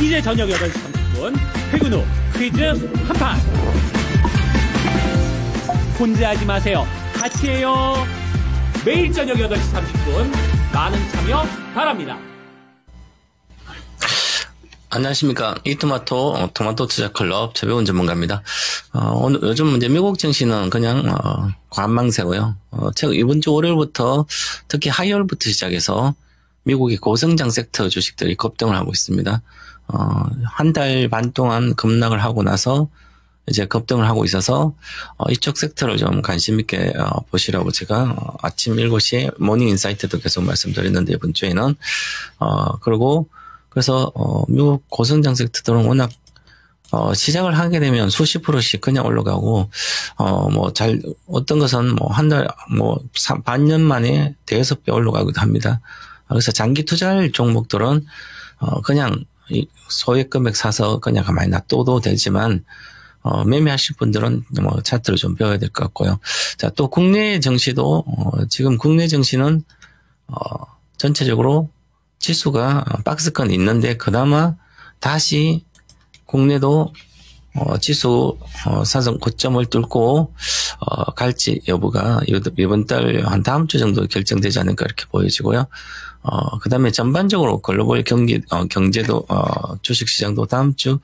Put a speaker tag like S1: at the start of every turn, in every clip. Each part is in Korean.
S1: 이제 저녁 8시 30분 퇴근 후 퀴즈 한판. 혼자 하지 마세요. 같이 해요. 매일 저녁 8시 30분 많은 참여 바랍니다.
S2: 안녕하십니까. 이토마토 토마토 투자클럽 최배운 전문가입니다. 오늘 요즘 이제 미국 증시는 그냥 관망세고요. 이번 주 월요일부터 특히 화요일부터 시작해서 미국의 고성장 섹터 주식들이 급등을 하고 있습니다. 한 달 반 동안 급락을 하고 나서 이제 급등을 하고 있어서 이쪽 섹터를 좀 관심 있게 보시라고 제가 아침 7시에 모닝 인사이트도 계속 말씀드렸는데 이번 주에는 그래서 미국 고성장 섹터들은 워낙 시작을 하게 되면 수십 프로씩 그냥 올라가고 어떤 것은 한 달 반년 만에 대여섯 배 올라가기도 합니다. 그래서 장기 투자할 종목들은 그냥 소액 금액 사서 그냥 가만히 놔둬도 되지만 매매하실 분들은 차트를 좀 배워야 될 것 같고요. 자, 또 국내 증시도 지금 국내 증시는 전체적으로 지수가 박스권 있는데 그나마 다시 국내도 지수 사상 고점을 뚫고 갈지 여부가 이번 달 한 다음 주 정도 결정되지 않을까 이렇게 보여지고요. 그 다음에 전반적으로 글로벌 경제도, 주식시장도 다음 주,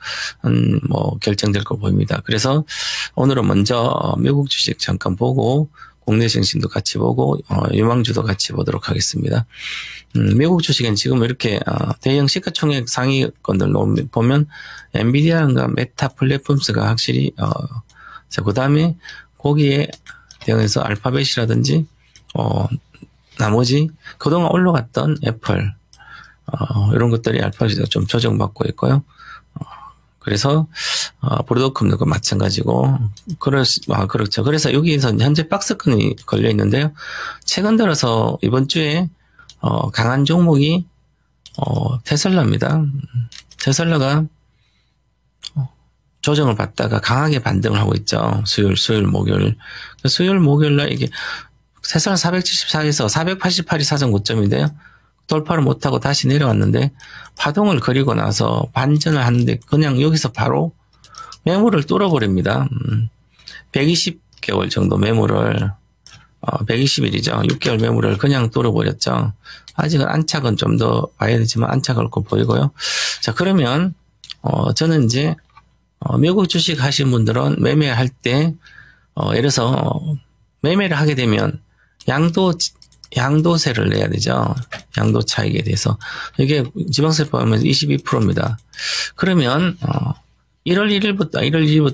S2: 결정될 거 보입니다. 그래서 오늘은 먼저 미국 주식 잠깐 보고, 국내 증시도 같이 보고, 유망주도 같이 보도록 하겠습니다. 미국 주식은 지금 이렇게, 대형 시가총액 상위권들 보면, 엔비디아인가 메타 플랫폼스가 확실히, 그 다음에 거기에 대응해서 알파벳이라든지, 나머지 그동안 올라갔던 애플 이런 것들이 알파벳으로 좀 조정받고 있고요. 그래서 브로드컴도 마찬가지고 그렇죠. 그래서 여기에서 현재 박스권이 걸려 있는데요. 최근 들어서 이번 주에 강한 종목이 테슬라입니다. 테슬라가 조정을 받다가 강하게 반등을 하고 있죠. 수요일, 목요일. 수요일, 목요일날 이게 테슬라 474에서 488이 사전 고점인데요. 돌파를 못하고 다시 내려왔는데 파동을 그리고 나서 반전을 하는데 그냥 여기서 바로 매물을 뚫어버립니다. 120개월 정도 매물을 120일이죠. 6개월 매물을 그냥 뚫어버렸죠. 아직은 안착은 좀 더 봐야 되지만 안착할 거 보이고요. 자, 그러면 저는 이제 미국 주식 하신 분들은 매매할 때 예를 들어서 매매를 하게 되면 양도세를 내야 되죠. 양도 차익에 대해서. 이게 지방세 포함해서 22%입니다. 그러면, 1월 1일부터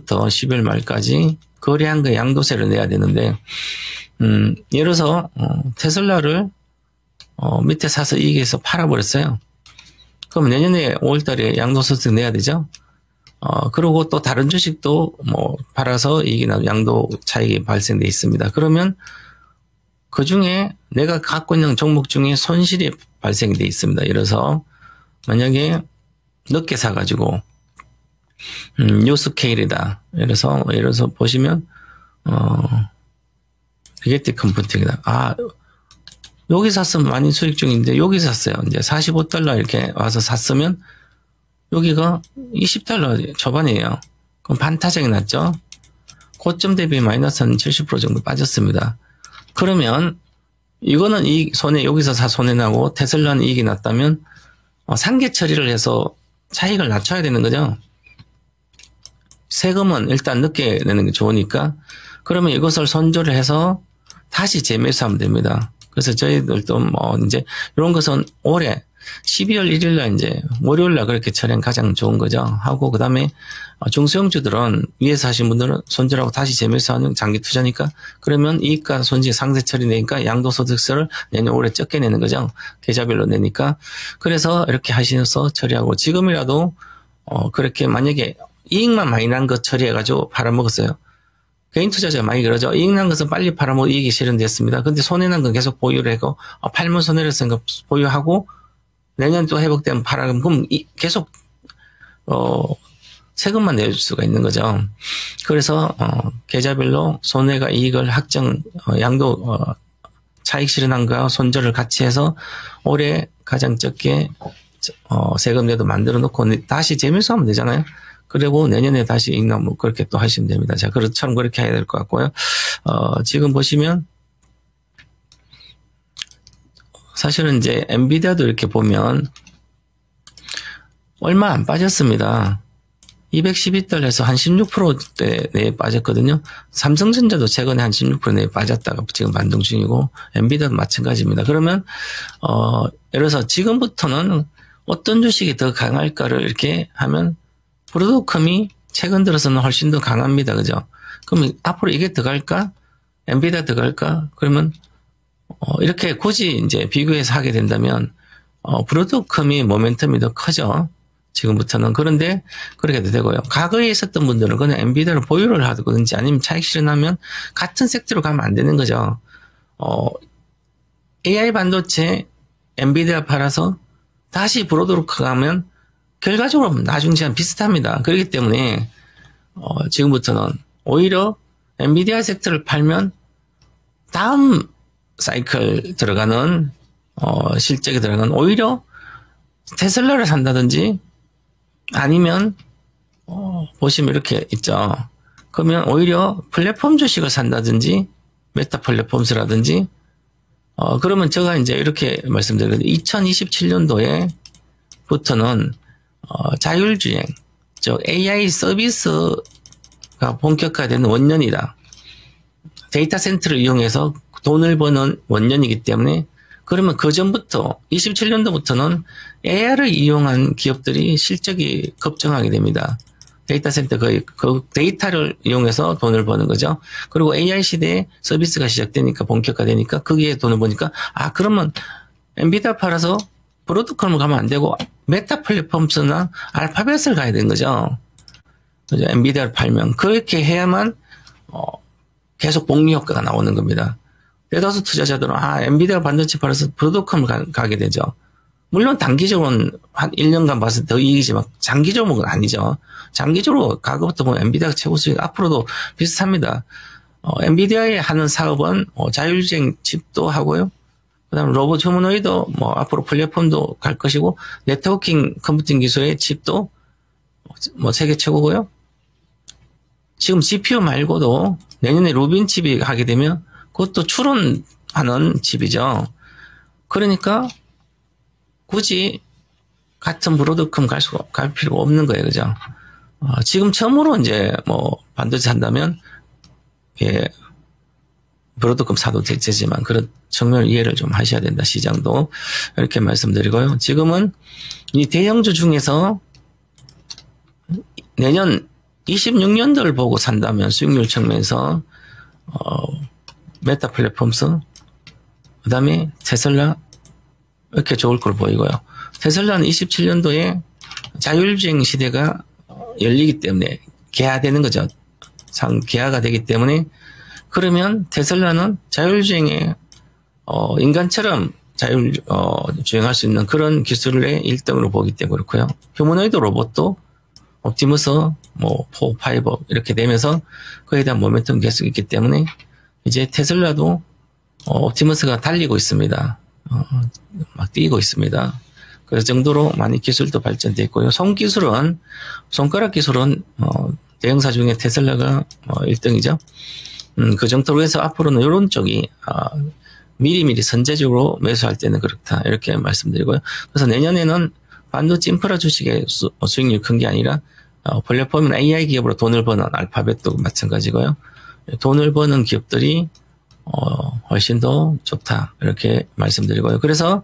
S2: 12월 말까지 거래한 그 양도세를 내야 되는데, 예를 들어서, 테슬라를, 밑에 사서 이익에서 팔아버렸어요. 그럼 내년에 5월 달에 양도소득 내야 되죠. 그리고 또 다른 주식도 팔아서 이익이 나도 양도 차익이 발생돼 있습니다. 그러면 그 중에 내가 갖고 있는 종목 중에 손실이 발생이 돼 있습니다. 예를 들어서 만약에 늦게 사가지고 뉴스케일이다. 예를 들어서 보시면 리게티 컴퓨팅이다. 여기 샀으면 많이 수익 중인데 여기 샀어요. 이제 $45 이렇게 와서 샀으면 여기가 $20 초반이에요. 그럼 반타작이 났죠? 고점 대비 마이너스 한 70% 정도 빠졌습니다. 그러면 이거는 여기서 손해나고 테슬라는 이익이 났다면 상계 처리를 해서 차익을 낮춰야 되는 거죠. 세금은 일단 늦게 내는 게 좋으니까 그러면 이것을 손절을 해서 다시 재매수하면 됩니다. 그래서 저희들도 이제 이런 것은 올해 12월 1일날 이제 월요일날 그렇게 처리하는 가장 좋은 거죠. 하고 그 다음에 중소형주들은 위에서 하신 분들은 손절하고 다시 재매수하는 장기 투자니까 그러면 이익과 손실 상세 처리 내니까 양도소득세를 내년 올해 적게 내는 거죠. 계좌별로 내니까 그래서 이렇게 하시면서 처리하고 지금이라도 그렇게 만약에 이익만 많이 난 것 처리해가지고 팔아먹었어요. 개인 투자자 많이 그러죠. 이익 난 것은 빨리 팔아먹고 이익이 실현됐습니다. 근데 손해난 건 계속 보유를 하고 팔면 손해를 쓴 거 보유하고 내년 또 회복되면 팔아가면 그럼 계속 세금만 내줄 수가 있는 거죠. 그래서 계좌별로 손해가 이익을 양도 차익 실현한 거와 손절을 같이 해서 올해 가장 적게 세금 내도 만들어 놓고 다시 재매수하면 되잖아요. 그리고 내년에 다시 인가 뭐 그렇게 또 하시면 됩니다. 자, 그렇처럼 그렇게 해야 될 것 같고요. 지금 보시면 사실은 이제 엔비디아도 이렇게 보면 얼마 안 빠졌습니다. 212달러에서 한 16% 내에 빠졌거든요. 삼성전자도 최근에 한 16% 내에 빠졌다가 지금 반등 중이고 엔비디아도 마찬가지입니다. 그러면 예를 들어서 지금부터는 어떤 주식이 더 강할까를 이렇게 하면 브로드컴이 최근 들어서는 훨씬 더 강합니다. 그죠? 그럼 앞으로 이게 더 갈까? 엔비디아 더 갈까? 그러면 이렇게 굳이 이제 비교해서 하게 된다면 브로드컴이 모멘텀이 더 커져. 지금부터는. 그런데 그렇게 되고요. 과거에 있었던 분들은 그냥 엔비디아를 보유를 하든지 아니면 차익 실현하면 같은 섹터로 가면 안 되는 거죠. AI 반도체 엔비디아 팔아서 다시 브로드로 가면 결과적으로 나중 시간 비슷합니다. 그렇기 때문에 지금부터는 오히려 엔비디아 섹터를 팔면 다음 사이클 들어가는 실적에 들어가는 오히려 테슬라를 산다든지 아니면 보시면 이렇게 있죠. 그러면 오히려 플랫폼 주식을 산다든지 메타 플랫폼스라든지 그러면 제가 이제 이렇게 말씀드리거든요. 2027년도에부터는 자율주행, 즉 AI 서비스가 본격화되는 원년이다. 데이터 센터를 이용해서 돈을 버는 원년이기 때문에 그러면 그 전부터 27년도부터는 AR을 이용한 기업들이 실적이 급증하게 됩니다. 데이터 센터 그 데이터를 이용해서 돈을 버는 거죠. 그리고 AI 시대에 서비스가 시작되니까 본격화되니까 거기에 돈을 버니까 그러면 엔비디아 팔아서 브로드컴을 가면 안 되고 메타 플랫폼스나 알파벳을 가야 되는 거죠. 그죠? 엔비디아를 팔면 그렇게 해야만 계속 복리 효과가 나오는 겁니다. 대다수 투자자들은 엔비디아 반도체 팔아서 브로드컴을 가게 되죠. 물론 단기적으로는 한 1년간 봤을 때 더 이익이지만 장기적으로는 아니죠. 장기적으로 과거부터 보면 엔비디아가 최고 수익 앞으로도 비슷합니다. 엔비디아에 하는 사업은 자율주행 칩도 하고요. 그다음 로봇 휴머노이드 앞으로 플랫폼도 갈 것이고 네트워킹 컴퓨팅 기술의 칩도 세계 최고고요. 지금 GPU 말고도 내년에 루빈 칩이 하게 되면 그것도 추론하는 칩이죠. 그러니까 굳이 같은 브로드컴 갈 필요가 없는 거예요. 그죠? 지금 처음으로 이제 반도체 산다면 브로드컴 사도 되지만 그런 측면을 이해를 좀 하셔야 된다. 시장도. 이렇게 말씀드리고요. 지금은 이 대형주 중에서 내년 26년도를 보고 산다면 수익률 측면에서 메타 플랫폼스, 그 다음에 테슬라, 이렇게 좋을 걸 보이고요. 테슬라는 27년도에 자율주행 시대가 열리기 때문에 개화되는 거죠. 개화가 되기 때문에 그러면 테슬라는 자율주행에 인간처럼 주행할 수 있는 그런 기술의 1등으로 보기 때문에 그렇고요. 휴머노이드 로봇도 옵티머스, 4, 5 이렇게 되면서 거기에 대한 모멘텀 계속 있기 때문에 이제 테슬라도 옵티머스가 달리고 있습니다. 막 뛰고 있습니다. 그 정도로 많이 기술도 발전되어 있고요. 손가락 기술은 대형사 중에 테슬라가 1등이죠. 그 정도로 해서 앞으로는 이런 쪽이 미리미리 선제적으로 매수할 때는 그렇다 이렇게 말씀드리고요. 그래서 내년에는 반도체 인프라 주식의 수익률이 큰 게 아니라 플랫폼이나 AI 기업으로 돈을 버는 알파벳도 마찬가지고요. 돈을 버는 기업들이 훨씬 더 좋다 이렇게 말씀드리고요. 그래서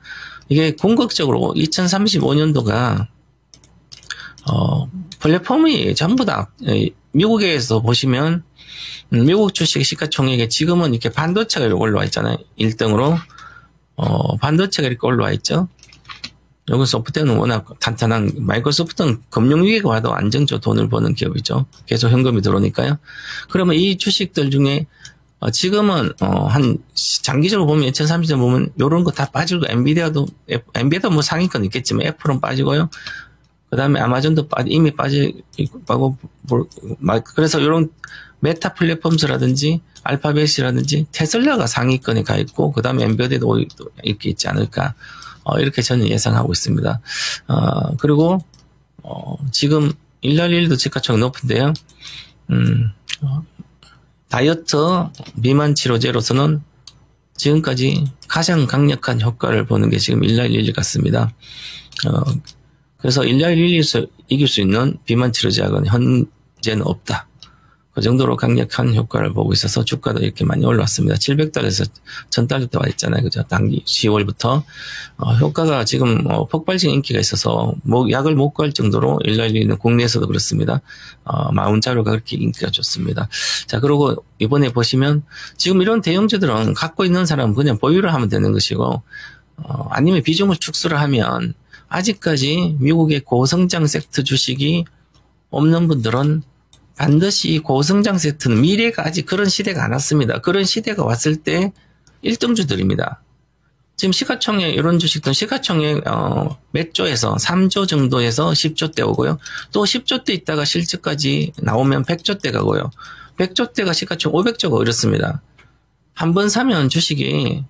S2: 이게 궁극적으로 2035년도가 플랫폼이 전부 다 미국에서 보시면 미국 주식 시가총액에 지금은 이렇게 반도체가 이렇게 올라와 있잖아요. 1등으로 반도체가 이렇게 올라와 있죠. 여기 소프트웨어는 워낙 탄탄한, 마이크로소프트는 금융위기가 와도 안정적으로 돈을 버는 기업이죠. 계속 현금이 들어오니까요. 그러면 이 주식들 중에 지금은 한 장기적으로 보면 2030년 보면 요런 거 다 빠지고 엔비디아도 상위권 있겠지만 애플은 빠지고요. 그 다음에 아마존도 이미 빠지고 그래서 요런 메타 플랫폼스라든지 알파벳이라든지 테슬라가 상위권에 가 있고 그 다음에 엔비디아도 이렇게 있지 않을까. 이렇게 저는 예상하고 있습니다. 그리고 지금 일랄일도 시가총액 높은데요. 다이어트 비만 치료제로서는 지금까지 가장 강력한 효과를 보는 게 지금 일랄일일 같습니다. 그래서 일랄일일에서 이길 수 있는 비만 치료제약은 현재는 없다. 그 정도로 강력한 효과를 보고 있어서 주가도 이렇게 많이 올라왔습니다. 700달러에서 1000달러대 와 있잖아요. 그죠? 단기 10월부터. 효과가 지금 폭발적인 인기가 있어서 약을 못 구할 정도로 일랄일리는 국내에서도 그렇습니다. 마운자로가 그렇게 인기가 좋습니다. 자, 그리고 이번에 보시면 지금 이런 대형주들은 갖고 있는 사람은 그냥 보유를 하면 되는 것이고, 아니면 비중을 축소를 하면 아직까지 미국의 고성장 섹터 주식이 없는 분들은 반드시 고성장 섹터는 미래가 아직 그런 시대가 안 왔습니다. 그런 시대가 왔을 때 1등주들입니다. 지금 시가총액 이런 주식들은 시가총액 몇 조에서 3조 정도에서 10조 대 오고요. 또 10조 대 있다가 실적까지 나오면 100조 대 가고요. 100조 대가 시가총액 500조가 이렇습니다. 한 번 사면 주식이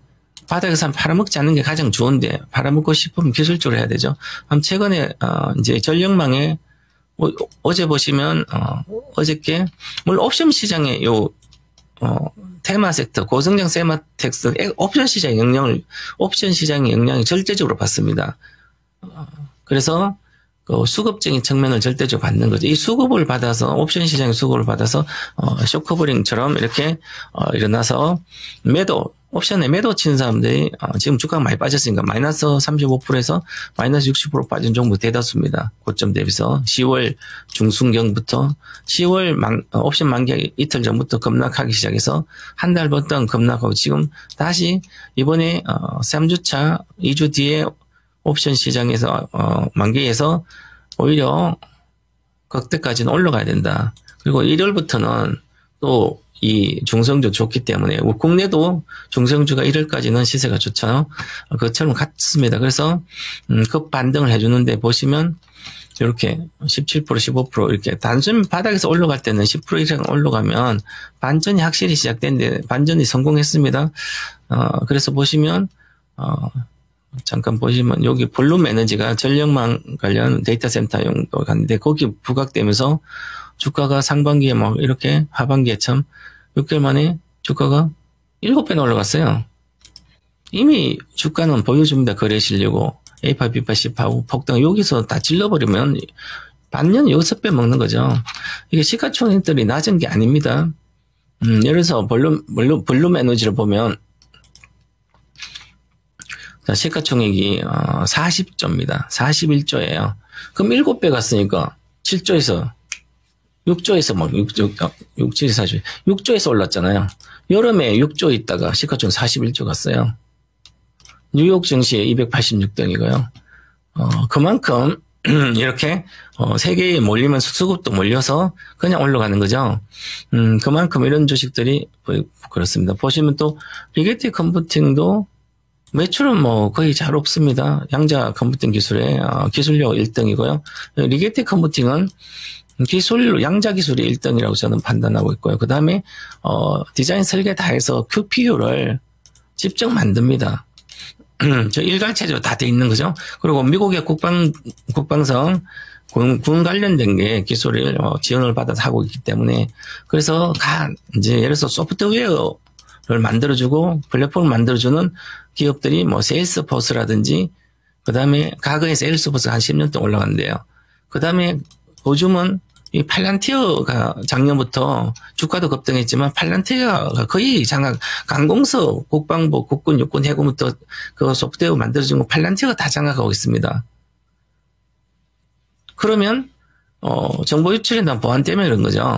S2: 바닥에서 팔아먹지 않는 게 가장 좋은데 팔아먹고 싶으면 기술적으로 해야 되죠. 최근에 이제 전력망에 어제 보시면 어저께 물론 옵션 시장의 테마 섹터 고성장 세마텍스 옵션 시장의 영향이 절대적으로 받습니다. 그래서 그 수급적인 측면을 절대적으로 받는 거죠. 이 수급을 받아서 옵션 시장의 수급을 받아서 쇼커버링처럼 이렇게 일어나서 옵션에 매도 치는 사람들이 지금 주가가 많이 빠졌으니까 마이너스 35%에서 마이너스 60% 빠진 종목 대다수입니다. 고점 대비해서 10월 중순경부터 10월 옵션 만기 이틀 전부터 급락하기 시작해서 한 달부터 급락하고 지금 다시 이번에 3주차 2주 뒤에 옵션 시장에서 만기에서 오히려 극대까지는 올라가야 된다. 그리고 1월부터는 또 이 중성주 좋기 때문에 국내도 중성주가 1월까지는 시세가 좋잖아요. 그것처럼 같습니다. 그래서 급 반등을 해주는데 보시면 이렇게 17% 15% 이렇게 단순히 바닥에서 올라갈 때는 10% 이상 올라가면 반전이 확실히 시작됐는데 반전이 성공했습니다. 그래서 보시면 잠깐 보시면 여기 블룸 에너지가 전력망 관련 데이터 센터 용도 갔는데 거기 부각되면서 주가가 상반기에 막 이렇게 하반기에 참 6개월 만에 주가가 7배나 올라갔어요. 이미 주가는 보여줍니다. 거래 실려고 A8, B8, C8하고 폭등 여기서 다 질러버리면 반년 6배 먹는 거죠. 이게 시가총액들이 낮은 게 아닙니다. 예를 들어서 블룸 에너지를 보면 자, 시가총액이 40조입니다. 41조예요. 그럼 7배 갔으니까 7조에서 6조에서 막 6조에서 올랐잖아요. 여름에 6조 있다가 시가총액 41조 갔어요. 뉴욕 증시에 286등이고요. 그만큼 이렇게 세계에 몰리면 수급도 몰려서 그냥 올라가는 거죠. 그만큼 이런 주식들이 그렇습니다. 보시면 또 리게티 컴퓨팅도 매출은 뭐 거의 잘 없습니다. 양자 컴퓨팅 기술의 기술력 1등이고요. 리게티 컴퓨팅은 양자 기술이 1등이라고 저는 판단하고 있고요. 그 다음에 디자인 설계 다 해서 QPU를 직접 만듭니다. 저 일괄체제로 다 돼 있는 거죠. 그리고 미국의 국방성 군 관련된 게 기술을 지원을 받아서 하고 있기 때문에 그래서 이제 예를 들어서 소프트웨어를 만들어주고 플랫폼을 만들어주는 기업들이 뭐 세일스포스라든지 그 다음에 과거에 세일스포스가 한 10년 동안 올라갔는데요. 그 다음에 요즘은 이 팔란티어가 작년부터 주가도 급등했지만 팔란티어가 거의 강공서 국방부, 국군, 육군, 해군부터 그 소프트웨어 만들어준 거 팔란티어가 다 장악하고 있습니다. 그러면 정보 유출에 대한 보안 때문에 그런 거죠.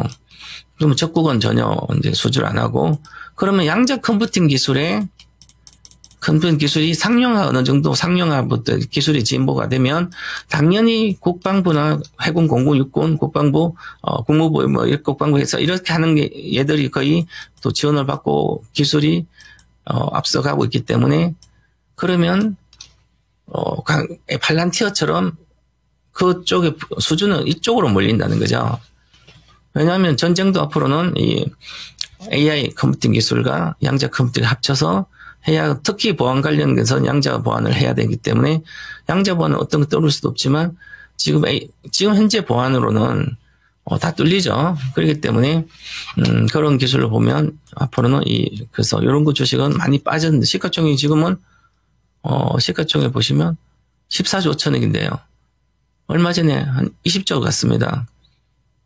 S2: 그러면 적국은 전혀 이제 수주를 안 하고 그러면 양자 컴퓨팅 기술이 어느 정도 상용화부터 기술이 진보가 되면 당연히 국방부나 해군, 공군, 육군, 국방부, 국무부, 국방부에서 이렇게 하는 게 얘들이 거의 또 지원을 받고 기술이 앞서가고 있기 때문에 그러면 팔란티어처럼 그쪽의 수준은 이쪽으로 몰린다는 거죠. 왜냐하면 전쟁도 앞으로는 이 AI 컴퓨팅 기술과 양자 컴퓨팅을 합쳐서 해야, 특히 보안 관련돼서 양자 보안을 해야 되기 때문에 양자 보안은 어떤 거 떠올 수도 없지만 지금 현재 보안으로는 다 뚫리죠. 그렇기 때문에 그런 기술을 보면 앞으로는 그래서 이런 거 주식은 많이 빠졌는데 시가총액이 지금은 시가총액 보시면 14조 5천억인데요. 얼마 전에 한 20조 갔습니다.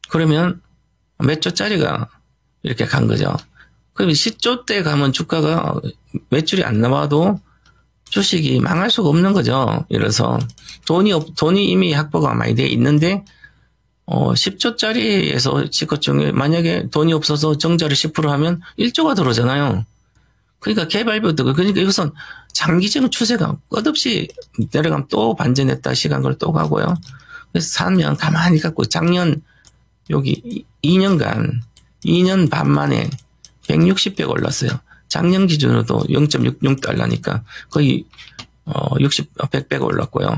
S2: 그러면 몇 조짜리가 이렇게 간 거죠. 그럼 10조 때 가면 주가가 매출이 안 나와도 주식이 망할 수가 없는 거죠. 이래서 돈이 이미 확보가 많이 돼 있는데 10조짜리에서 시가총액 만약에 돈이 없어서 정자를 10% 하면 1조가 들어오잖아요. 그러니까 개발비도 그러니까 이것은 장기적인 추세가 끝없이 내려가면 또 반전했다 시간을 또 가고요. 그래서 3년 가만히 갖고 작년 여기 2년 반 만에 160배가 올랐어요. 작년 기준으로도 0.66달러니까 거의 100배가 올랐고요.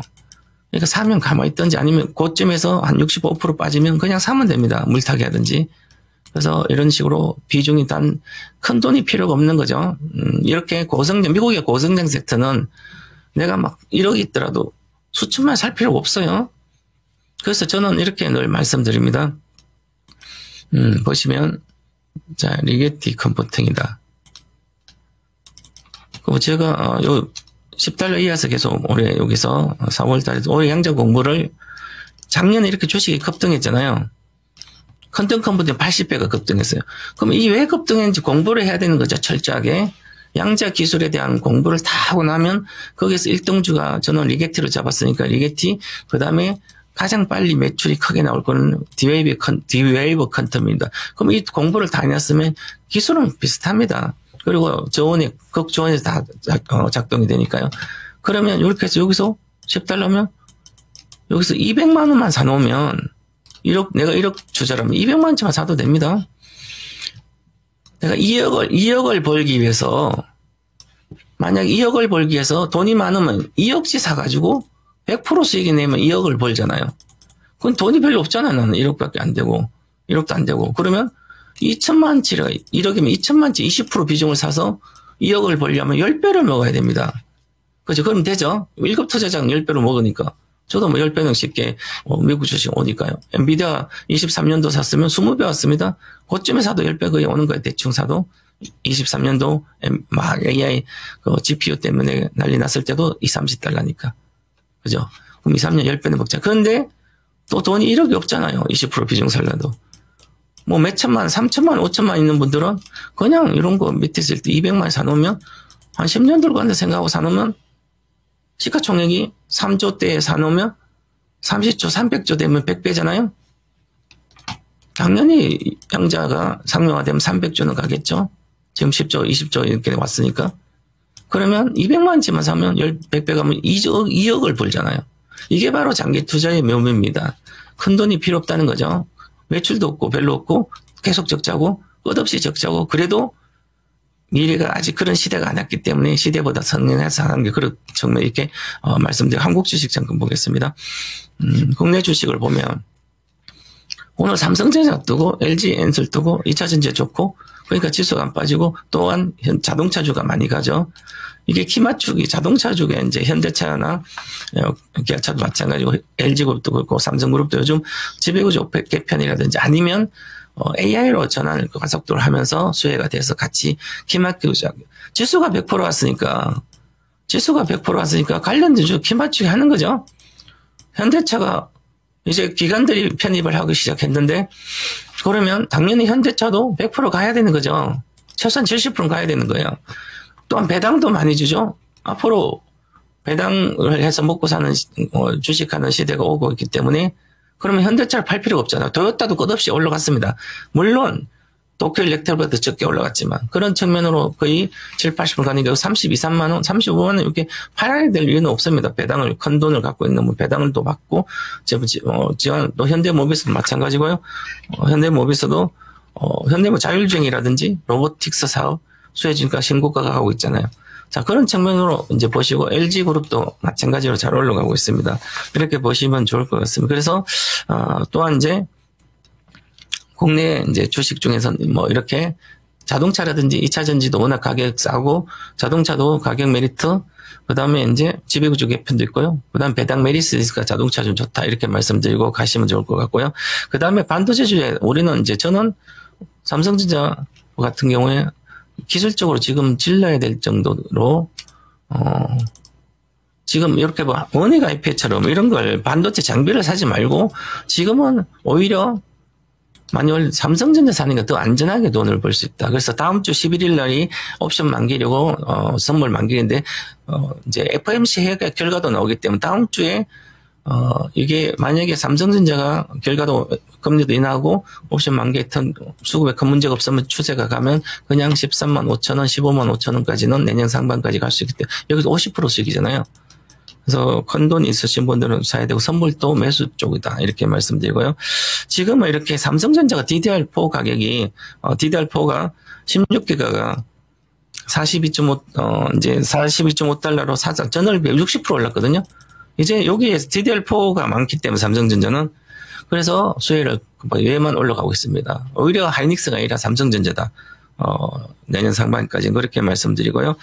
S2: 그러니까 사면 가만히 있든지 아니면 고점에서 한 65% 빠지면 그냥 사면 됩니다. 물타기 하든지. 그래서 이런 식으로 비중이 큰 돈이 필요가 없는 거죠. 이렇게 미국의 고성장 섹터는 내가 막 1억이 있더라도 수천만 살 필요가 없어요. 그래서 저는 이렇게 늘 말씀드립니다. 보시면, 자, 리게티 컴포팅이다. 그리고 제가, 10달러 이하에서 계속 올해 여기서 4월 달에 올해 양자 공부를 작년에 이렇게 주식이 급등했잖아요. 컨텐 컴포팅 80배가 급등했어요. 그럼 이 왜 급등했는지 공부를 해야 되는 거죠. 철저하게. 양자 기술에 대한 공부를 다 하고 나면 거기서 1등주가 저는 리게티로 잡았으니까 리게티, 그 다음에 가장 빨리 매출이 크게 나올 거는 디웨이브 컨텀입니다. 그럼 이 공부를 다 해놨으면 기술은 비슷합니다. 그리고 극저원에서 다 작동이 되니까요. 그러면 이렇게 해서 여기서 10달러면 여기서 200만 원만 사놓으면 내가 1억 주자라면 200만 원치만 사도 됩니다. 내가 2억을 벌기 위해서 만약 2억을 벌기 위해서 돈이 많으면 2억치 사가지고 100% 수익이 내면 2억을 벌잖아요. 그건 돈이 별로 없잖아요. 나는 1억밖에 안 되고 1억도 안 되고 그러면 2천만치가 1억이면 2천만치 20% 비중을 사서 2억을 벌려면 10배를 먹어야 됩니다. 그죠? 그럼 되죠? 1급 투자장 10배로 먹으니까 저도 10배는 쉽게 미국 주식 오니까요. 엔비디아 23년도 샀으면 20배 왔습니다. 고점에 사도 10배 거의 오는 거예요. 대충 사도. 23년도 막 AI GPU 때문에 난리 났을 때도 30달러니까. 그죠? 그럼 2, 3년 10배는 먹자. 그런데 또 돈이 1억이 없잖아요. 20% 비중 살려도. 뭐 몇천만, 3천만, 5천만 있는 분들은 그냥 이런 거 밑에 있을 때 200만 사놓으면 한 10년 들고 간다 생각하고 사놓으면 시가총액이 3조 대에 사놓으면 30조, 300조 되면 100배잖아요. 당연히 양자가 상용화되면 300조는 가겠죠. 지금 10조, 20조 이렇게 왔으니까. 그러면 200만치만 사면 100배 가면 2억을 벌잖아요. 이게 바로 장기 투자의 묘미입니다. 큰 돈이 필요 없다는 거죠. 매출도 없고 별로 없고 계속 적자고 끝없이 적자고 그래도 미래가 아직 그런 시대가 안 왔기 때문에 시대보다 선행해서 하는 게 그런 정말 이렇게 말씀드리고 한국 주식 잠깐 보겠습니다. 국내 주식을 보면 오늘 삼성전자 뜨고 LG 엔솔 뜨고 2차전지 좋고 그러니까 지수가 안 빠지고 또한 자동차주가 많이 가죠. 이게 키맞추기 자동차주가 이제 현대차나 기아차도 마찬가지고 LG그룹도 그렇고 삼성그룹도 요즘 지배구조 개편이라든지 아니면 AI로 전환을 가속도를 하면서 수혜가 돼서 같이 키맞추기 지수가 100% 왔으니까 관련주 키맞추기 하는 거죠. 현대차가 이제 기관들이 편입을 하기 시작했는데 그러면 당연히 현대차도 100% 가야 되는 거죠. 최소한 70%는 가야 되는 거예요. 또한 배당도 많이 주죠. 앞으로 배당을 해서 먹고 사는 주식하는 시대가 오고 있기 때문에 그러면 현대차를 팔 필요가 없잖아요. 토요타도 끝없이 올라갔습니다. 물론 도쿄 일렉트로보다 적게 올라갔지만 그런 측면으로 거의 7, 80% 가는 게 32, 3만 원, 35만 원 이렇게 팔아야 될 이유는 없습니다. 배당을 큰 돈을 갖고 있는 분 배당을 또 받고 또 현대모비스도 마찬가지고요. 현대모비스도 현대모 자율주행이라든지 로보틱스 사업 수혜주가 신고가가 가고 있잖아요. 자, 그런 측면으로 이제 보시고 LG그룹도 마찬가지로 잘 올라가고 있습니다. 이렇게 보시면 좋을 것 같습니다. 그래서 또한 이제 국내 이제 주식 중에서 뭐 이렇게 자동차라든지 2차 전지도 워낙 가격 싸고 자동차도 가격 메리트 그다음에 이제 지배구조 개편도 있고요. 그다음 배당 메리트가 자동차 좀 좋다 이렇게 말씀드리고 가시면 좋을 것 같고요. 그다음에 반도체 주에 우리는 이제 저는 삼성전자 같은 경우에 기술적으로 지금 질러야 될 정도로 지금 이렇게 뭐 원액 IP처럼 이런 걸 반도체 장비를 사지 말고 지금은 오히려 만약 삼성전자 사는 게 더 안전하게 돈을 벌 수 있다. 그래서 다음 주 11일 날이 옵션 만기려고 선물 만기인데 이제 FOMC 회계 결과도 나오기 때문에 다음 주에 이게 만약에 삼성전자가 결과도 금리도 인하하고 옵션 만기했던 수급에 큰 문제가 없으면 추세가 가면 그냥 13만 5천 원, 15만 5천 원까지는 내년 상반까지 갈 수 있기 때문에 여기서 50% 수익이잖아요. 그래서 큰 돈이 있으신 분들은 사야 되고 선물도 매수 쪽이다 이렇게 말씀드리고요. 지금은 이렇게 삼성전자가 DDR4 가격이 DDR4가 16기가가 42.5 이제 42.5달러로 사상 전월비 60% 올랐거든요. 이제 여기에 DDR4가 많기 때문에 삼성전자는 그래서 수혜를 얘만 올라가고 있습니다. 오히려 하이닉스가 아니라 삼성전자다. 내년 상반까지는 그렇게 말씀드리고요.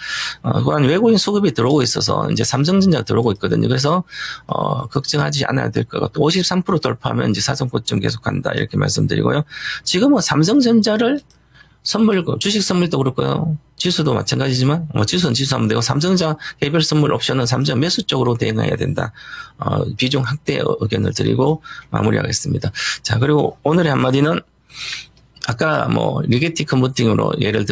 S2: 또한 외국인 수급이 들어오고 있어서 이제 삼성전자가 들어오고 있거든요. 그래서 걱정하지 않아야 될 것 같고 53% 돌파하면 이제 사상 고점 계속한다 이렇게 말씀드리고요. 지금은 삼성전자를 선물 주식 선물도 그렇고요. 지수도 마찬가지지만 지수는 지수하면 되고 삼성전자 개별 선물 옵션은 삼성 매수 쪽으로 대응해야 된다. 비중 확대 의견을 드리고 마무리하겠습니다. 자 그리고 오늘의 한마디는 아까 뭐 리게티 컨버팅으로 예를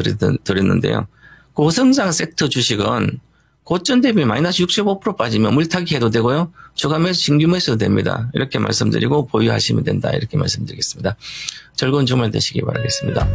S2: 드렸는데요. 고성장 섹터 주식은 고점 대비 마이너스 65% 빠지면 물타기 해도 되고요. 추가 매수, 신규 매수도 됩니다. 이렇게 말씀드리고 보유하시면 된다. 이렇게 말씀드리겠습니다. 즐거운 주말 되시기 바라겠습니다.